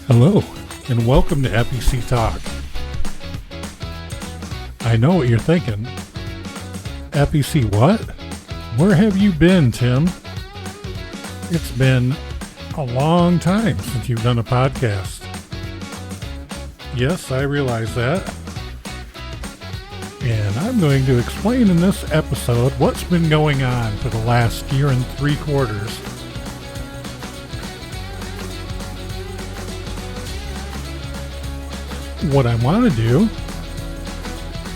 Hello, and welcome to FECTAK. I know what you're thinking. FEC what? Where have you been, Tim? It's been a long time since you've done a podcast. Yes, I realize that. And I'm going to explain in this episode what's been going on for the last year and 3/4. What I want to do,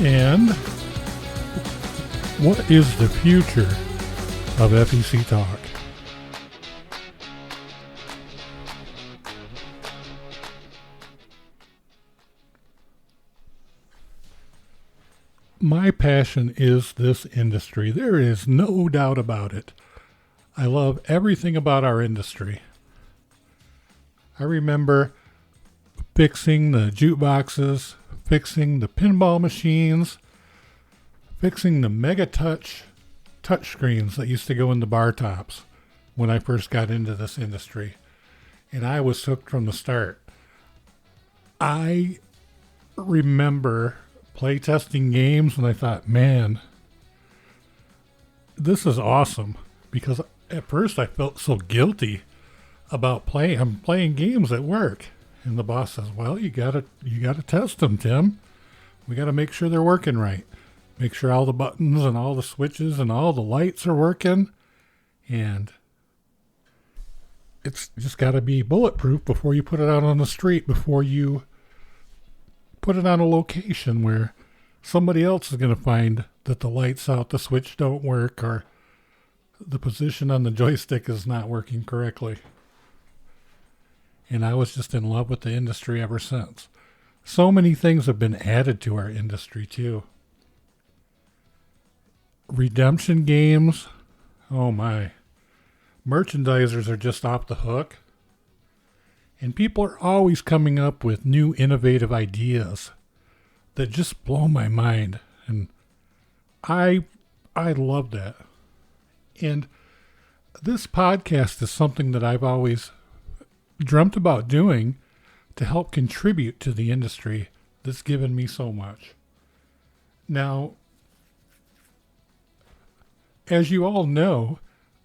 and what is the future of FECTAK. My passion is this industry. There is no doubt about it. I love everything about our industry. I remember fixing the jukeboxes, fixing the pinball machines, fixing the Mega touch screens that used to go in the bar tops when I first got into this industry. And I was hooked from the start. I remember playtesting games and I thought, man, this is awesome. Because at first I felt so guilty about playing. I'm playing games at work. And the boss says, well, you gotta test them, Tim. We gotta make sure they're working right. Make sure all the buttons and all the switches and all the lights are working. And it's just gotta be bulletproof before you put it out on the street, before you put it on a location where somebody else is gonna find that the light's out, the switch don't work, or the position on the joystick is not working correctly. And I was just in love with the industry ever since. So many things have been added to our industry too. Redemption games, oh my. Merchandisers are just off the hook. And people are always coming up with new innovative ideas that just blow my mind. And I love that. And this podcast is something that I've always dreamt about doing to help contribute to the industry that's given me so much. Now, as you all know,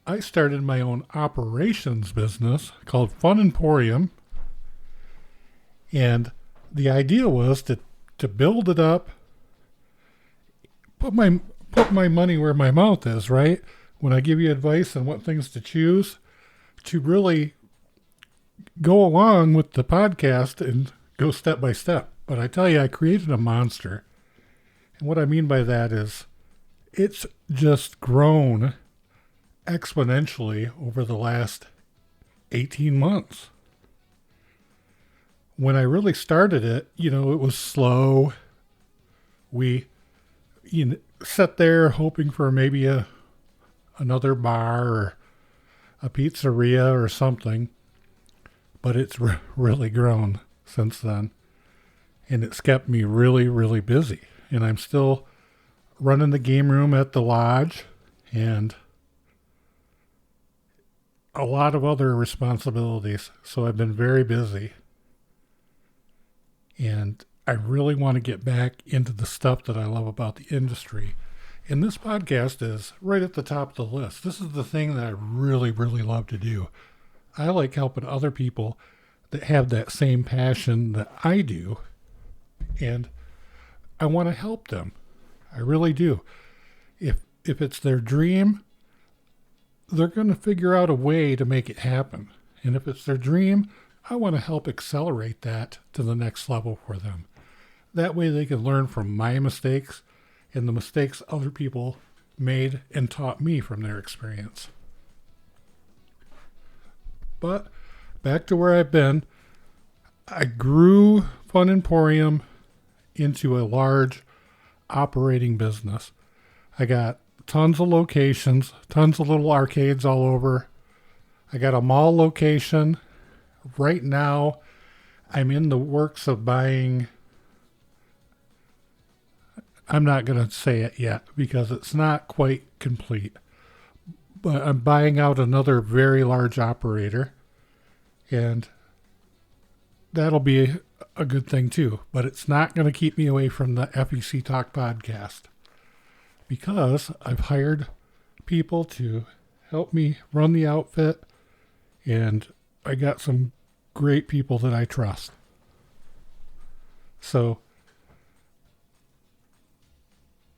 I started my own operations business called Fun Emporium. And the idea was to build it up, put my money where my mouth is, right? When I give you advice on what things to choose, to really go along with the podcast and go step by step. But I tell you, I created a monster. And what I mean by that is it's just grown exponentially over the last 18 months. When I really started it, it was slow. We sat there hoping for maybe another bar or a pizzeria or something. But it's really grown since then. And it's kept me really, really busy. And I'm still running the game room at the lodge and a lot of other responsibilities. So I've been very busy. And I really want to get back into the stuff that I love about the industry. And this podcast is right at the top of the list. This is the thing that I really, really love to do. I like helping other people that have that same passion that I do, and I want to help them. I really do. If it's their dream, they're going to figure out a way to make it happen. And if it's their dream, I want to help accelerate that to the next level for them. That way they can learn from my mistakes and the mistakes other people made and taught me from their experience. But back to where I've been, I grew Fun Emporium into a large operating business. I got tons of locations, tons of little arcades all over. I got a mall location. Right now, I'm in the works of buying. I'm not going to say it yet because it's not quite complete. But I'm buying out another very large operator. And that'll be a good thing too. But it's not going to keep me away from the FECTALK podcast because I've hired people to help me run the outfit, and I got some great people that I trust. So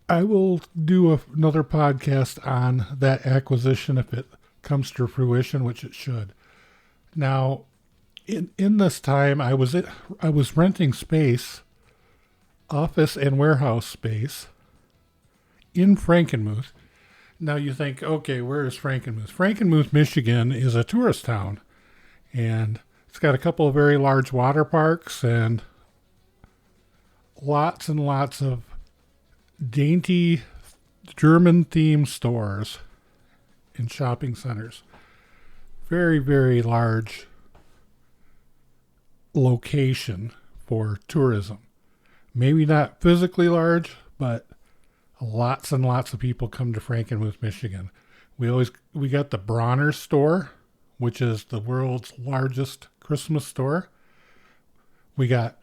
I will do another podcast on that acquisition if it comes to fruition, which it should. Now, in this time, I was renting space, office and warehouse space, in Frankenmuth. Now you think, okay, where is Frankenmuth? Frankenmuth, Michigan is a tourist town, and it's got a couple of very large water parks and lots of dainty German-themed stores and shopping centers. Very, very large location for tourism. Maybe not physically large, but lots and lots of people come to Frankenmuth, Michigan. We got the Bronner store, which is the world's largest Christmas store. We got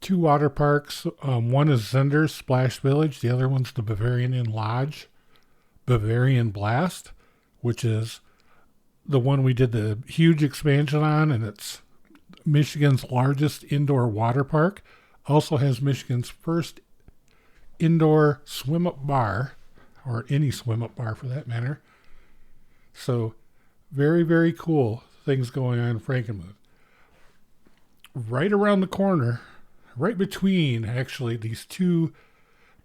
2 water parks. One is Zender's Splash Village. The other one's the Bavarian Inn Lodge, Bavarian Blast, which is the one we did the huge expansion on, and it's Michigan's largest indoor water park. Also has Michigan's first indoor swim-up bar, or any swim-up bar for that matter. So very, very cool things going on in Frankenmuth. Right around the corner, right between actually these 2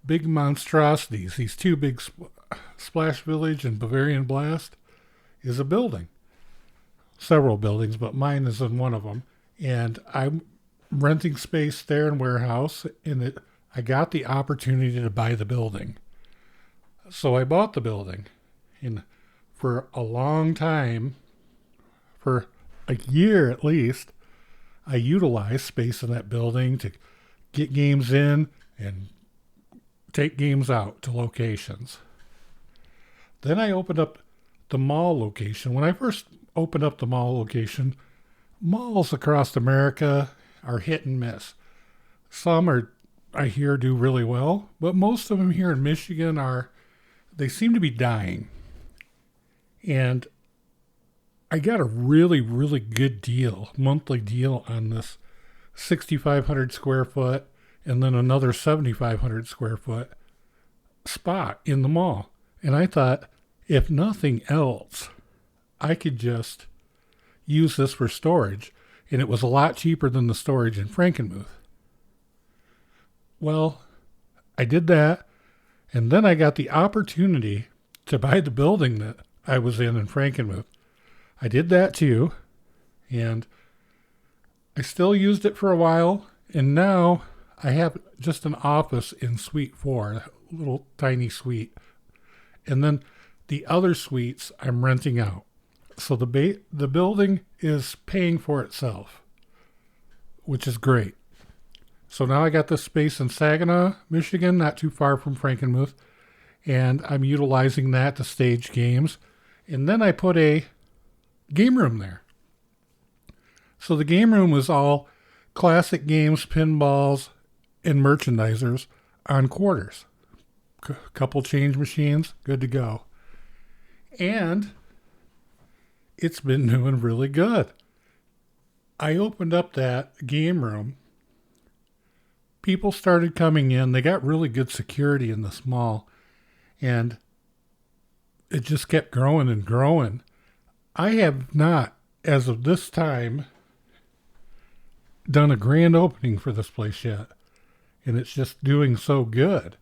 big monstrosities, these 2 big Splash Village and Bavarian Blast, is a building. Several buildings, but mine is in one of them. And I'm renting space there in warehouse, and I got the opportunity to buy the building. So I bought the building. And for a long time, for a year at least, I utilized space in that building to get games in and take games out to locations. Then I opened up the mall location. When I first opened up the mall location, malls across America are hit and miss. Some are, I hear, do really well, but most of them here in Michigan they seem to be dying. And I got a really, really good deal, monthly deal on this 6,500 square foot and then another 7,500 square foot spot in the mall. And I thought, if nothing else, I could just use this for storage. And it was a lot cheaper than the storage in Frankenmuth. Well, I did that. And then I got the opportunity to buy the building that I was in Frankenmuth. I did that too. And I still used it for a while. And now I have just an office in Suite 4, a little tiny suite. And then the other suites I'm renting out. So the building is paying for itself, which is great. So now I got this space in Saginaw, Michigan, not too far from Frankenmuth, and I'm utilizing that to stage games. And then I put a game room there. So the game room was all classic games, pinballs, and merchandisers on quarters. Couple change machines, good to go. And it's been doing really good. I opened up that game room. People started coming in. They got really good security in this mall. And it just kept growing and growing. I have not, as of this time, done a grand opening for this place yet. And it's just doing so good.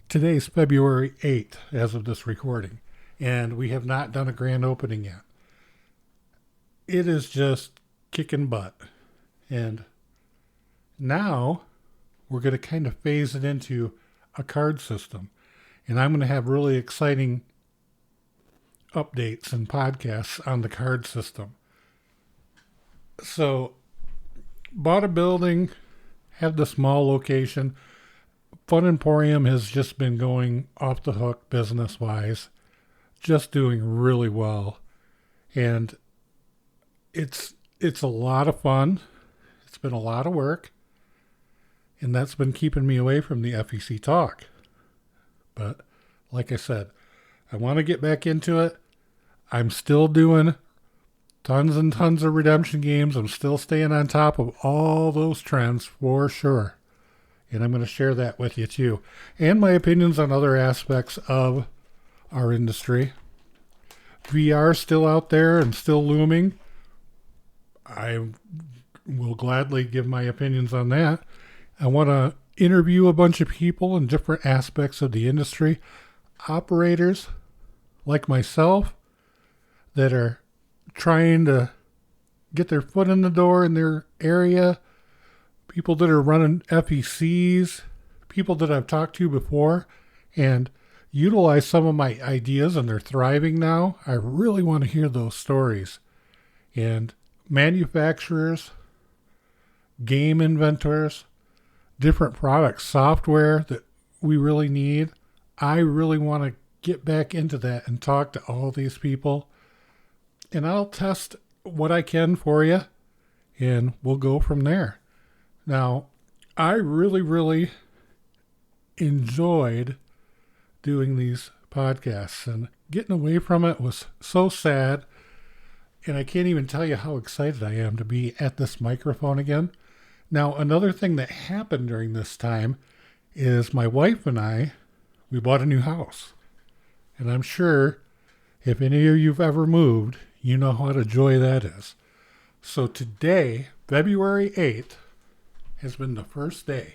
Today's February 8th, as of this recording. And we have not done a grand opening yet. It is just kicking butt. And now we're going to kind of phase it into a card system. And I'm going to have really exciting updates and podcasts on the card system. So, bought a building, had the small location. Fun Emporium has just been going off the hook business-wise. Just doing really well. And it's a lot of fun. It's been a lot of work, and that's been keeping me away from the FECTalk. But like I said, I want to get back into it. I'm still doing tons and tons of redemption games. I'm still staying on top of all those trends for sure. And I'm going to share that with you too. And my opinions on other aspects of our industry. VR is still out there and still looming. I will gladly give my opinions on that. I want to interview a bunch of people in different aspects of the industry. Operators like myself that are trying to get their foot in the door in their area. People that are running FECs. People that I've talked to before and utilize some of my ideas and they're thriving now. I really want to hear those stories. And manufacturers, game inventors, different products, software that we really need. I really want to get back into that and talk to all these people. And I'll test what I can for you and we'll go from there. Now, I really enjoyed doing these podcasts, and getting away from it was so sad, and I can't even tell you how excited I am to be at this microphone again. Now, another thing that happened during this time is my wife and I, we bought a new house, and I'm sure if any of you've ever moved, you know what a joy that is. So today, February 8th, has been the first day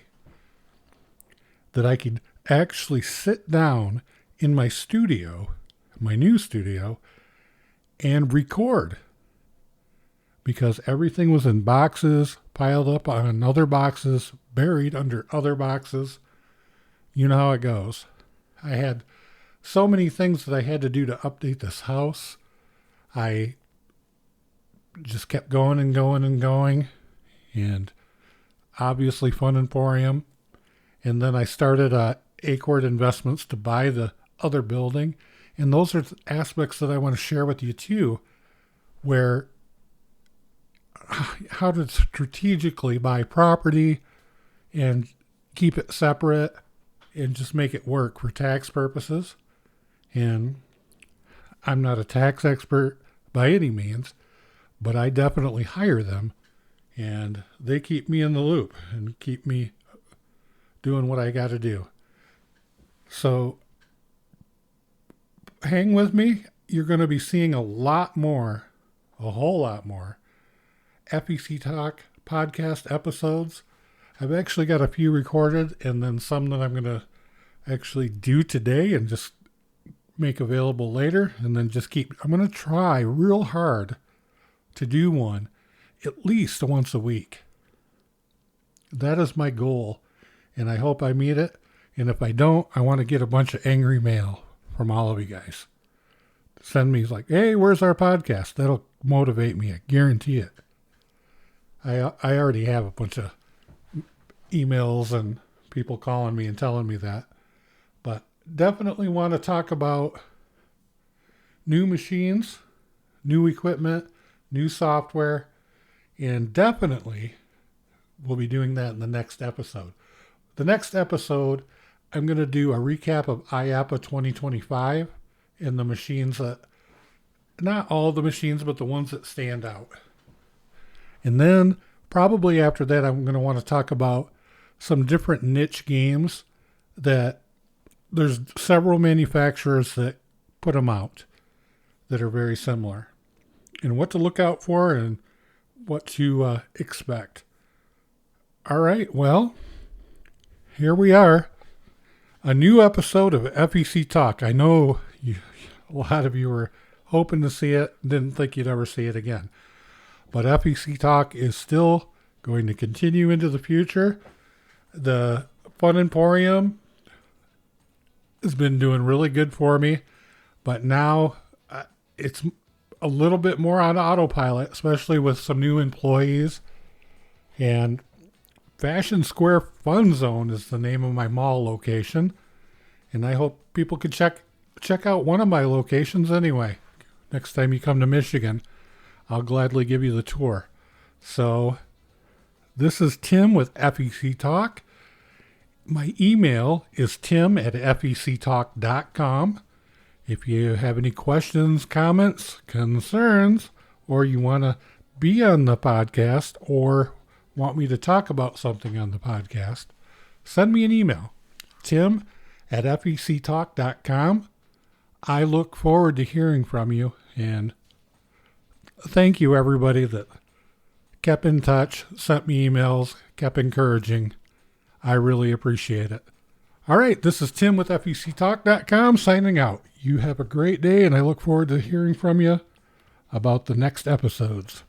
that I could actually sit down in my studio, my new studio, and record. Because everything was in boxes, piled up on other boxes, buried under other boxes. You know how it goes. I had so many things that I had to do to update this house. I just kept going and going and going. And obviously Fun Emporium. And then I started Acord Investments to buy the other building. And those are aspects that I want to share with you too, where how to strategically buy property and keep it separate and just make it work for tax purposes. And I'm not a tax expert by any means, but I definitely hire them. And they keep me in the loop and keep me doing what I got to do. So hang with me. You're going to be seeing a lot more, a whole lot more FECTalk podcast episodes. I've actually got a few recorded and then some that I'm going to actually do today and just make available later. And then I'm going to try real hard to do one at least once a week. That is my goal, and I hope I meet it. And if I don't, I want to get a bunch of angry mail from all of you guys. Send me like, hey, where's our podcast? That'll motivate me. I guarantee it. I already have a bunch of emails and people calling me and telling me that. But definitely want to talk about new machines, new equipment, new software, and definitely we'll be doing that in the next episode. The next episode, I'm going to do a recap of IAPA 2025 and the machines that, not all the machines, but the ones that stand out. And then probably after that, I'm going to want to talk about some different niche games that there's several manufacturers that put them out that are very similar, and what to look out for and what to expect. All right, well, here we are. A new episode of FECTalk. I know a lot of you were hoping to see it, didn't think you'd ever see it again. But FECTalk is still going to continue into the future. The Fun Emporium has been doing really good for me, but now it's a little bit more on autopilot, especially with some new employees. And Fashion Square Fun Zone is the name of my mall location. And I hope people could check out one of my locations anyway. Next time you come to Michigan, I'll gladly give you the tour. So This is Tim with FEC Talk. My email is tim@fectalk.com. If you have any questions, comments, concerns, or you want to be on the podcast or want me to talk about something on the podcast, send me an email, tim@fectalk.com. I look forward to hearing from you, and thank you, everybody that kept in touch, sent me emails, kept encouraging. I really appreciate it. All right, this is Tim with FECtalk.com signing out. You have a great day, and I look forward to hearing from you about the next episodes.